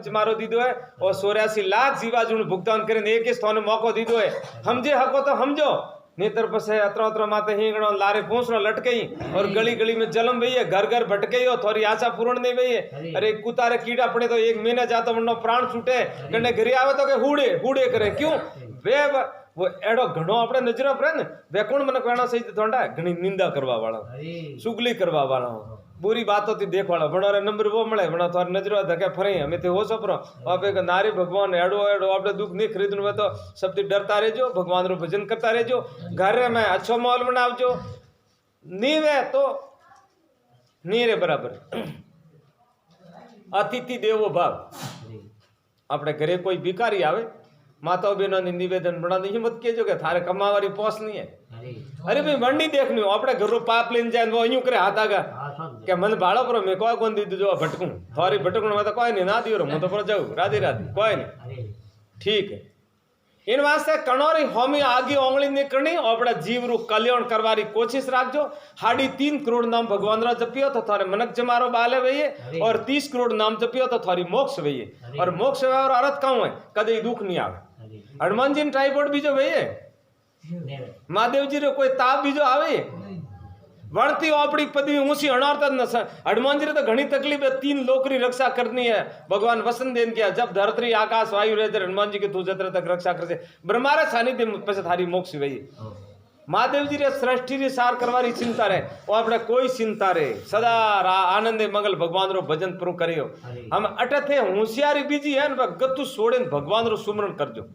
जमारो दीदो है और 84 लाख जीवाजू भुगतान करें एक ही स्थान मौको दीदो है। हमजे हको तो हमजो नेतर पसे अतरा अतरा माते हिंगणो लारे पूंछड़ो लटके और गली गली में जलम भई है, घर घर भटके हो, थोड़ी आशा पूर्ण नहीं भई है। अरे कुतारे कीड़ा पड़े तो 1 महीना जातो वनो प्राण छूटे कने घरे आवे तो के हुड़े हुड़े करे क्यों वे वो एडो घणो अपने नजर पर ने वे कोण मन कहना सही थोड़ा घणी निंदा करवा वाला चुगली करवा वाला बुरी बातों थी देख वाला बणो रे नंबर वो मळे बणो थार नजर धके फरे हमें थे हो सपरो आप एक नारी भगवान एडो एडो आपने दुख नहीं खरीदनो है तो सबती डरता रहजो भगवान रो भजन करता रहजो घर में अच्छो माहौल बनावजो नीवे तो नीरे बराबर अतिथि देवो भाव अपने घरे कोई भिखारी आवे माता बहनों ने निवेदन बना हिम्मत केजो के थारे कमावारी पोस नहीं है। अरे भाई मंडी देखनी अपने घर पाप लेने जाए वो यूं करे हाथ आगा क्या मन भाड़ो पर मैं कोई कौन दी जो भटकूं थारी भटकूं मैं तो कोई नहीं ना दियो मैं तो पर जाऊं राधे राधे कोई नहीं ठीक है। इन वास्ते कणोरी होमी आगे ओंगली निकलनी अपना जीव रू कल्याण करवारी कोशिश राखजो। 3.5 करोड़ नाम भगवान रा जपियो तो थारे मनक जमारो बाले भई और 30 करोड़ नाम जपियो तो थारी मोक्ष भई और मोक्ष और अर्थ कहूं है कदे दुख नहीं आवे। हनुमान जी ट्राइपॉड बीजो भई महादेव जी रे कोई ताप बीजो आवे वणती ओपड़ी पदवी ऊंची अणारता न हनुमान जी रे तो घणी तकलीफ है 3 लोक री रक्षा करनी है। भगवान वसन देन किया जब धरती आकाश वायु रहे हनुमान जी के तू जत्र तक रक्षा कर से ब्रह्मारा सानिध्य पे थारी मोक्ष भई। महादेव जी रे सृष्टि री सार करवारी चिंता रे वो अपने कोई चिंता रे सदा आनंदे मंगल भगवान रो भजन पुरो करियो। हम अटे थे होशियारी बीजी है न गत्तु छोड़े भगवान रो सुमरण करजो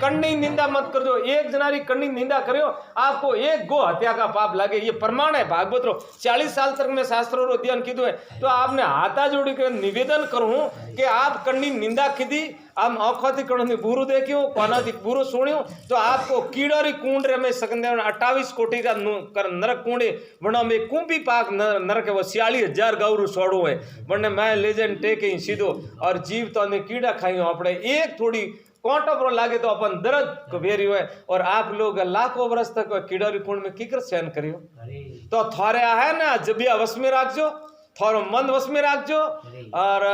कन्नी निंदा मत करजो। एक जनारी कन्नी निंदा करियो आपको एक गो हत्या का पाप लागे ये प्रमाण है भागवत रो 40 साल तक मैं शास्त्रों रो अध्ययन कीधो है तो आपने हाथा जोड़ी कर निवेदन करूं कि आप कन्नी निंदा कीधी आम औखती कणनी बुरु देखियो कोनाती बुरु सुनियो तो आपको कीड़ोरी कुंड रे में सकंदे 28 कोटि का नरक कुंडे वणो में कुंभी पाक नरक वो 46,000 गौरु सोड़ो है वने मैं लेजेंड टेके सीधो और जीव तो ने कीड़ा खाइयो अपने एक थोड़ी कोटो पर लागे तो अपन दर्द को भेरी हुए और आप लोग लाखों वर्ष तक कीड़ोरी कुंड में कीकर सहन करियो तो थारे है ना जबिया वश में राखजो थोरो मन वश में राखजो और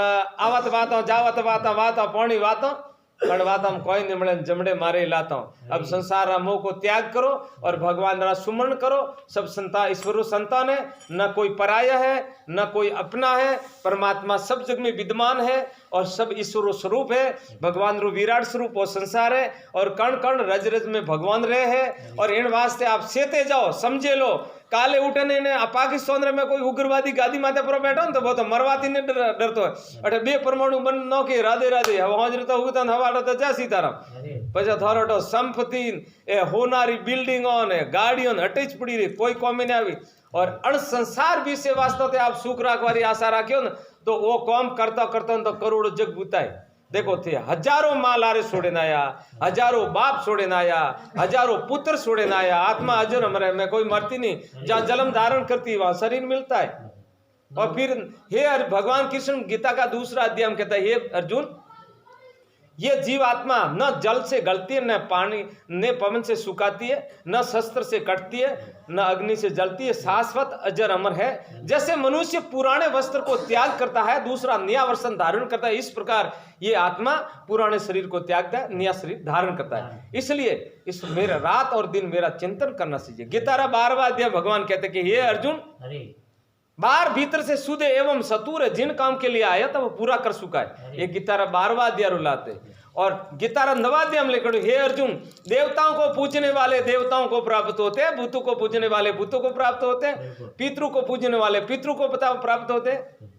आवत बातों जावत बातों वाता पानी वातों पण वाता में कोई नहीं मिले जमड़े मारे लाता हूं। अब संसार मोह को त्याग करो और भगवान रा सुमरण करो। सब संतान ईश्वर संतान है न कोई पराया है न कोई अपना है परमात्मा सब जग में विद्यमान है और सब ईश्वर स्वरूप है भगवान रो विराट स्वरूप और संसार है और कण कण रज रज में भगवान रहे है और इन वास्ते आप सेते जाओ समझे लो काले उठने ने पाकिस्तान में कोई उग्रवादी गादी माथे पर बैठो तो वो तो मरवाती ने डरतो है अटे 2 परमाणु बन नो के राधे राधे हवा तो हुता हवा तो जा सीताराम पछा थारो संपत्ति ए होनारी बिल्डिंगों ने गाड़ियों अटेच पड़ी रही कोई कॉमी नहीं आई और अण संसार विषय वास्तव आप सुख राखवारी आशा राख्यो न तो वो कॉम करता करता तो करोड़ों जग बुताए। देखो थे हजारों माँ लारे छोड़े आया हजारों बाप छोड़े आया हजारों पुत्र छोड़े आया आत्मा अजर मरे में कोई मरती नहीं जहाँ जन्म धारण करती है वहां शरीर मिलता है। और फिर हे भगवान कृष्ण गीता का दूसरा अध्याय कहता है हे अर्जुन ये जीव आत्मा न जल से गलती है न पानी न पवन से सुखाती है न शस्त्र से कटती है न अग्नि से जलती है शाश्वत अजर अमर है। जैसे मनुष्य पुराने वस्त्र को त्याग करता है दूसरा नया वस्त्र धारण करता है इस प्रकार ये आत्मा पुराने शरीर को त्यागता है नया शरीर धारण करता है। इसलिए इस मेरा रात और दिन मेरा चिंतन करना चाहिए। गीता 12वां अध्याय भगवान कहते कि हे अर्जुन बाहर भीतर से शुद्ध एवं सतुर है जिन काम के लिए आया था वो पूरा कर चुका है। ये गीता 12वां अध्याय रुलाते और गीता 9वां अध्याय हम लेकर हे अर्जुन देवताओं को पूजने वाले देवताओं को प्राप्त होते हैं भूतों को पूजने वाले भूतों को प्राप्त होते हैं पितरों को पूजने वाले पितरों को प्राप्त होते हैं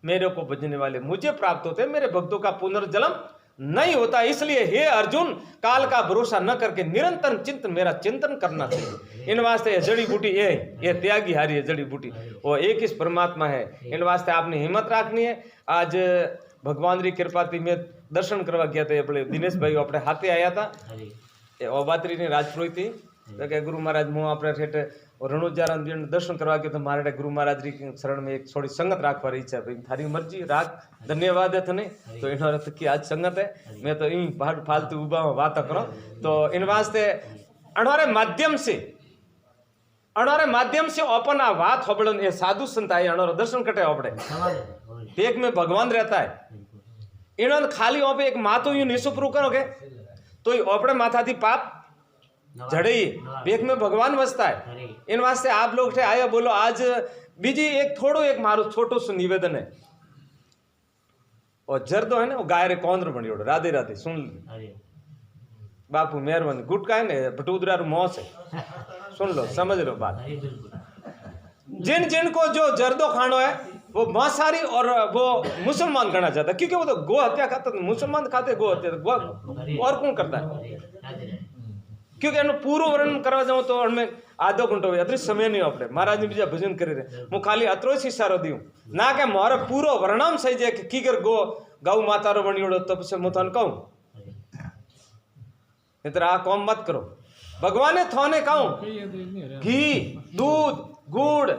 मेरे को पूजने वाले मुझे प्राप्त होते हैं मेरे भक्तों का पुनर्जन्म नहीं होता। इसलिए हे अर्जुन काल का भरोसा न करके निरंतर चिंतन मेरा चिंतन करना चाहिए। इन वास्ते जड़ी बूटी ये त्यागी हारी है जड़ी बूटी वो एक इस परमात्मा है। इन वास्ते आपने हिम्मत रखनी है। आज भगवान की कृपा थी मैं दर्शन करवा गया था अपने दिनेश भाई अपने हाथे आया था ओबात्री ने राजपुरोहित थी तो क्या गुरु महाराज मुँह अपने ठेठ और रणोजारा दर्शन करवा के तो मारे गुरु महाराज की शरण में एक थोड़ी संगत राखवा इच्छा भाई थारी मर्जी राख धन्यवाद है थने तो इन अर्थ की आज संगत है मैं तो इन फालतू उबा बात करो तो इन वास्ते अणोरे माध्यम से अपन आ बात होबड़न ए साधु संत आए अणोरो दर्शन कटे होबड़े पेट में भगवान रहता है। इन्होंने खाली वहां पे एक मातो यूं निशुप्रू करोगे तो अपने माथा थी पाप जड़े पेट में भगवान बसता है। इन वास्ते आप लोग थे आया बोलो आज बीजी एक थोड़ो एक मारो छोटो सो निवेदन है और जरदो है ना वो गाय रे कौंद्र बनी ओढ़ राधे राधे सुन बापू मेहरबानी गुटका है ना भटूदरा मौस है सुन लो समझ लो बात। जिन जिन को जो जर्दो खानो है वो मांसाहारी और वो मुसलमान करना चाहता है क्योंकि वो तो गो हत्या खाता है। मुसलमान खाते गो हत्या और कौन करता है क्योंकि एनो पूरो वर्णन करवा जाऊं तो उनमें आधो घंटो अतरी समय नहीं अपने महाराज ने बीजा भजन करे रहे मु खाली अतरो ही इशारो दियो ना के मारे पूरो वर्णन सही जे की कर गो गौ माता रो बणियोड़ो तब से मु थन कहूं इतना आ कौम मत करो। भगवान ने थोने कहूं घी दूध गुड़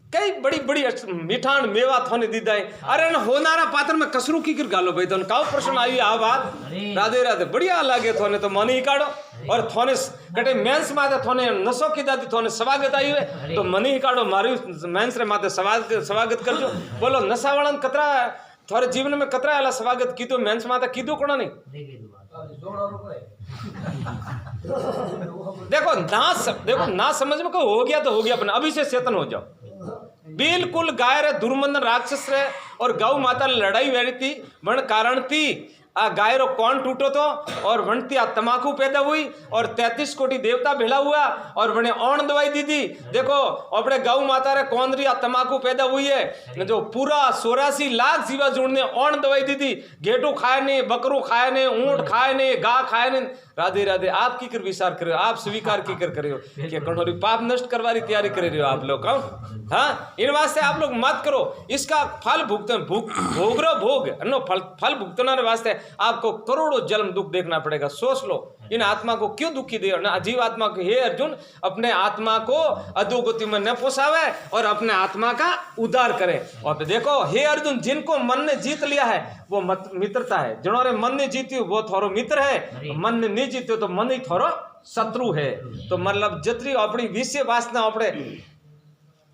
कई बड़ी बड़ी मिठान मेवा थोने दीदा है। अरे न होनारा पात्र में कसरू की कर गालो भाई तो काउ प्रश्न आई आ बात राधे राधे बढ़िया लागे थोने तो मन ही काढ़ो और थोने कटे मेंस माते थोने नसो की दादी थोने स्वागत आई हुए तो मन ही काढ़ो मारी मेंस रे माते स्वागत करजो। बोलो नशा वालन कतरा थोड़े जीवन में कतरा आला स्वागत कीधो मेंस माते कीधो कोना नहीं देखो ना समझ में को हो गया तो हो गया अपने अभी से चेतन हो जाओ। बिल्कुल गाय रे दुर्मंदन राक्षस रे और गौ माता लड़ाई वेरी थी वन कारण थी आ गाय रो कौन टूटो तो और वनती आ तमाकू पैदा हुई और 33 कोटि देवता भेला हुआ और वने औण दवाई दी थी। देखो अपने गौ माता रे कौंदरी आ तमाकू पैदा हुई है जो पूरा 84 लाख जीवा जुड़ ने औण दवाई दी थी। गेटू खाए ने बकरू खाए ने ऊंट खाए ने गा खाए ने राधे राधे आप की कर विचार करे हो आप स्वीकार की कर करे हो कि कठोरी पाप नष्ट करवारी तैयारी करे रहे हो आप लोग कौन हाँ इन वास्ते आप लोग मत करो इसका फल भुगतन भोग रो भोग नो फल भुगतना वास्ते आपको करोड़ों जन्म दुख देखना पड़ेगा। सोच लो इन आत्मा को क्यों दुखी दे अजीब आत्मा को। हे अर्जुन अपने आत्मा को अधोगति में न पोसावे और अपने आत्मा का उद्धार करे। और देखो हे अर्जुन जिनको मन ने जीत लिया है वो मित्रता है जिन्होंने मन ने जीती वो थोरो मित्र है मन ने नहीं जीत्यो तो मन ही थोरो शत्रु है। तो मतलब जतरी अपनी विषय वासना अपने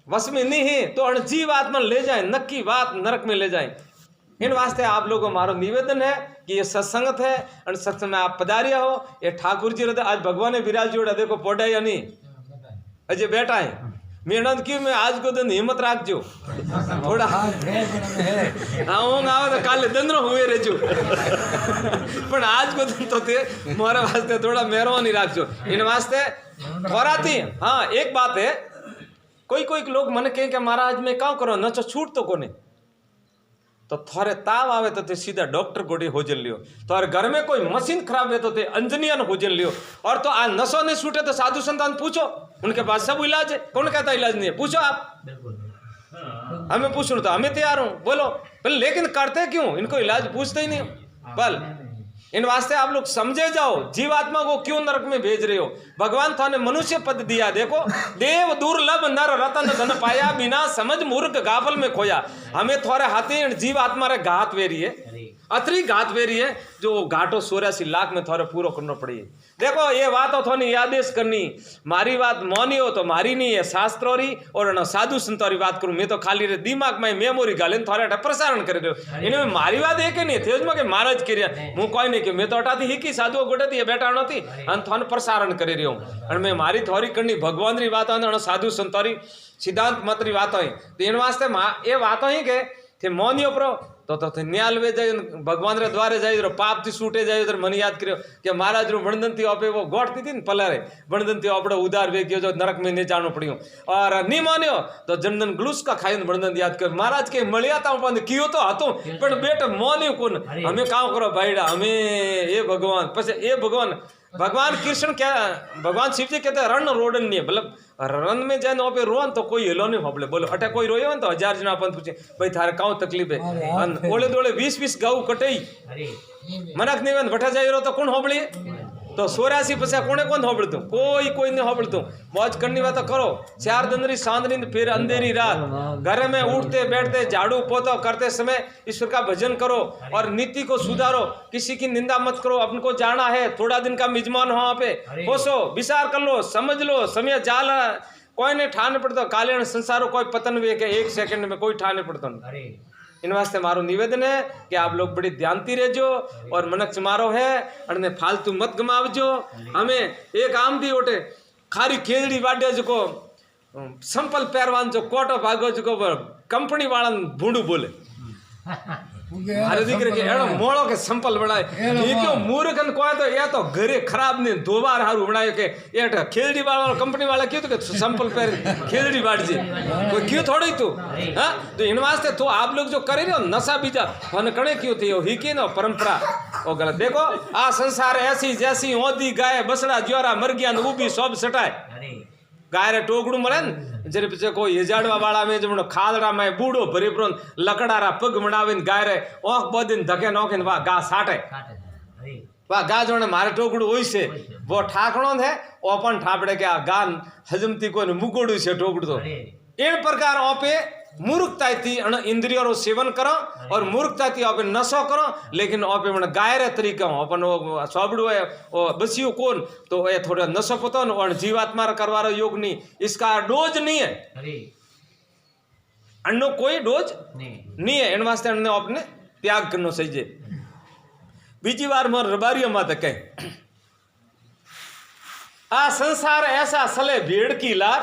वश में नहीं है तो अणजीव आत्मा ले जाए नक्की बात नरक में ले जाए। इन वास्ते आप लोगों को मारो निवेदन है कि ये सत्संगत है और सत्संग में आप पधारिया हो। ये ठाकुर जी आज भगवान ने विराज जोड़ा देखो पोटा या नहीं अजय बैठा है मेहनत की मैं आज को दिन हिम्मत राख जो थोड़ा आऊंगा तो काले दंद्रो हुए रे जो पर आज को दिन तो थे मोरे वास्ते थोड़ा मेहरबानी राख जो। इन वास्ते थोड़ाती हाँ एक बात है कोई कोई लोग मन कहें कि महाराज में क्या करो न छूट तो कोने तो थोड़े ताव आवे तो ते सीधा डॉक्टर गोड़ी होजन लियो। तो घर में कोई मशीन खराब है तो ते अंजनियन होजन लियो। और तो आ नशो नहीं छूटे तो साधु संतान पूछो उनके पास सब इलाज है। कौन कहता इलाज नहीं है पूछो आप हमें पूछो तो हमें तैयार हूं बोलो लेकिन करते क्यों इनको इलाज पूछते ही नहीं बल इन वास्ते आप लोग समझे जाओ जीवात्मा को क्यों नरक में भेज रहे हो। भगवान थाने मनुष्य पद दिया देखो देव दुर्लभ नर रतन धन पाया बिना समझ मूर्ख गाफल में खोया। हमें थोड़े हाथी जीवात्मा रे घात वेरी है अतरी घात वेरी है जो घाटो 84 लाख में थोड़े पूरा करना पड़ी। देखो ये बात थोड़ी यादेश करनी मारी बात मौनी हो तो मारी नहीं है शास्त्रोरी और न साधु संतोरी बात करूं मैं तो खाली रे दिमाग में मेमोरी गाले थोड़े प्रसारण कर रहे हो। इनमें मारी बात एक नहीं थे उसमें के महाराज करिया हूँ कोई नहीं कि मैं तो हटाती ही की साधु गोटे थी बेटा नती थोड़ा प्रसारण कर रही हूँ और मैं मारी थोड़ी करनी भगवान री बात साधु संतोरी सिद्धांत मत री बात तो इन वास्ते ये बात ही के मौनी उपरो तो न्याल वे जाए भगवान रे द्वारे जाए पाप थी छूटे जाए उधर मन याद करो कि महाराज रू बणदन थी आपे वो गोठती थी पलरे बणदन थी आपड़ो उदार वे जो नरक में नहीं जानो पड़ियो और नहीं मान्यो तो जनदन ग्लूस का खाई बणदन याद कर महाराज के मलिया था कियो तो हतो पण बेटा मोन्यो कोन हमें काम करो भाईड़ा हमें ये भगवान पछे ये भगवान कृष्ण क्या भगवान शिव जी कहते रण रोडन नहीं मतलब रन में जाए ना पे रोन तो कोई हिलो नहीं होबले बोलो अटे कोई रोयो तो 1000 जना अपन पूछे भाई थारे काउ तकलीफ है ओले दोले 20 गाऊ कटई मनक नहीं बठा जाए रो तो कौन होबली तो 84 पछा कोने कौन होबलतु कोई नहीं होबलतु मौज करनी बात तो करो 4 दिन सांदनी फिर अंधेरी रात घर में उठते बैठते झाड़ू पोता करते समय ईश्वर का भजन करो और नीति को सुधारो किसी की निंदा मत करो अपन को जाना है थोड़ा दिन का मिजमान हो वहाँ पे होशो विचार कर लो समझ लो समय जाल कोई नहीं ठाने पड़ता काले संसारो कोई पतन भी के 1 सेकंड में कोई ठाने पड़ता इन वास्ते मारो निवेदन है कि आप लोग बड़ी ध्यानती रहजो और मनक मारो है अने फालतू मत गमावजो। हमें एक आम दी ओटे खारी खेजड़ी वाड्या जो संपल पैरवान जो कोटो भागो जो कंपनी वाला भूंडू बोले अरे दीकरे के एड़ो मोड़ो के संपल बनाए ये क्यों मूर्खन को तो ये तो घरे खराब ने दो बार हारू बनायो के ये खेजड़ी वाला कंपनी वाला क्यों तो के संपल पैर खेजड़ी बाट जी कोई क्यों थोड़ी तू हां तो इन वास्ते तो आप लोग जो करे रहे हो नशा बीजा मन कणे क्यों थियो ही की ना परंपरा ओ गलत देखो आ संसार ऐसी जैसी ओदी गाय बसड़ा ज्वारा मर गया ने ऊबी सब सटाए गाय रे टोकड़ू मळे ने जरे पीछे कोई हेजाड़वा वाला में जमणो खादड़ा में बूढ़ो भरी प्रोन लकड़ारा पग बनावीने गाय रे ओख बदीन धके नोखीने वा गा साटे वा गा जोने मारे टोकड़ू होई छे वो ठाकणो है ओपन ठापड़े के आ गान हजमती कोने मुकोड़ू छे टोकड़ू तो इन प्रकार ओपे मूर्खताथी अण इंद्रियों रो सेवन करो और मूर्खताथी ओपे नशो करो लेकिन ओपे मन गाय रे तरीका अपन सोबड़ू है ओ बसियो कोन तो ए थोड़ा नशो पतो न और जीवात्मा रे करवारो योग नहीं इसका डोज नहीं है अन्नो कोई डोज नहीं है इन वास्ते अन्ने अपने त्याग करनो सही बीजी बार मोर रबारियो माते कहे आ संसार ऐसा सले भेड़ की लार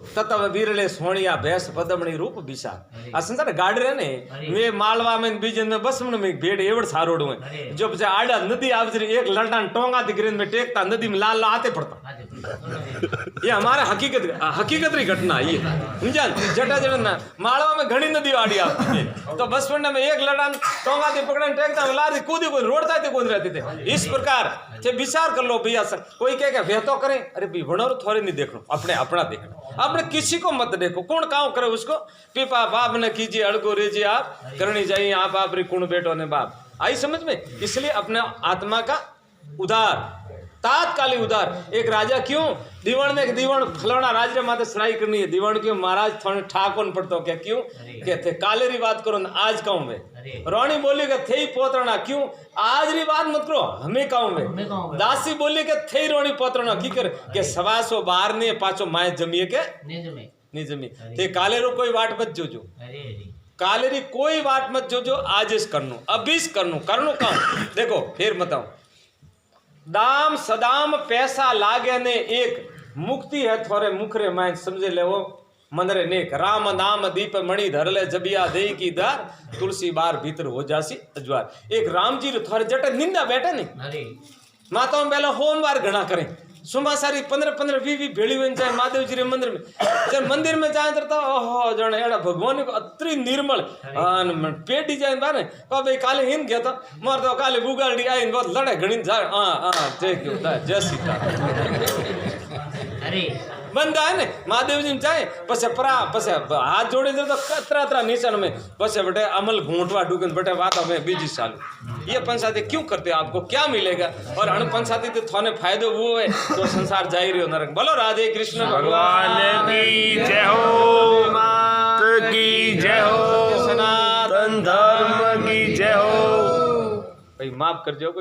ततव वीरले सोनिया भैंस पदमणी रूप बिसा आ संसार गाड़ रहे ने वे मालवा में बीजन में बस में भेड़ एवड़ सारोड़ है जो बच्चा आड़ा नदी आवजरी एक लड़ान टोंगा दिगरीन में टेकता नदी में लाल आते पड़ता ये हमारे हकीकत री घटना ये समझा जटा जटा मालवा में घनी नदी आड़ी आती तो बस में एक लड़ान टोंगा दी पकड़न टेकता लारी कूदी कोई रोड़ता थे कूद रहते थे इस प्रकार से विचार कर लो भैया कोई कहे वे तो करें अरे भी भणोर थोड़े नहीं देखो अपने अपना देखना अपने किसी को मत देखो कौन काम करे उसको पीपा बाप ने कीजिए अड़गो रेजिए आप करनी चाहिए आप री कुण बेटो ने बाप आई समझ में इसलिए अपने आत्मा का उदार तात्कालिक उदार एक राजा क्यों दीवान में दीवान फलाना राज माते सराई करनी है दीवान क्यों महाराज थोड़े ठाकोन पड़तो क्या क्यों कहते काले री बात करो ना आज कहूं मैं रानी बोली के थे पोतरना क्यों आज री बात मत करो हमें कहूं मैं दासी बोली के थे रोनी पोतरना की कर के सवासो बाहर ने पाछो माए जमीए के नहीं जमी थे काले रो कोई वाट मत जोजो काले री कोई वाट मत जोजो आज इस करनो अभी करनो काम देखो फिर बताऊं दाम सदाम पैसा लागे ने एक मुक्ति है थोड़े मुखरे माइन समझे ले वो मंदरे नेक राम नाम दीप मणि धर ले जबिया दे की दार तुलसी बार भीतर हो जासी अजवार एक राम जी थोड़े जटे निंदा बैठे नहीं माताओं पहले होमवार घना करें सुबह सारी 15-20 भेड़ी हुई जाए महादेव जी रे मंदिर में जब मंदिर में जाए तो ओहो जने एड़ा भगवान को अत्री निर्मल पेटी जाए बाने को भाई काले हिन गया तो मोर तो काले बुगाड़ी आई बहुत लड़े घणी जा जय क्यों जय सीता अरे बंदा है ने महादेव जी जाए पसे परा पसे हाथ जोड़े दे तो कतरा निशान में पसे बटे अमल घूंटवा डूगन बटे बात में बीजी साल ये पंचायती क्यों करते हो आपको क्या मिलेगा और अण पंचायती तो थाने फायदो वो है तो संसार जा ही रही हो नरक बोलो राधे कृष्ण भगवान की जय हो मात की जय हो सनातन धर्म की जय हो भाई माफ कर जो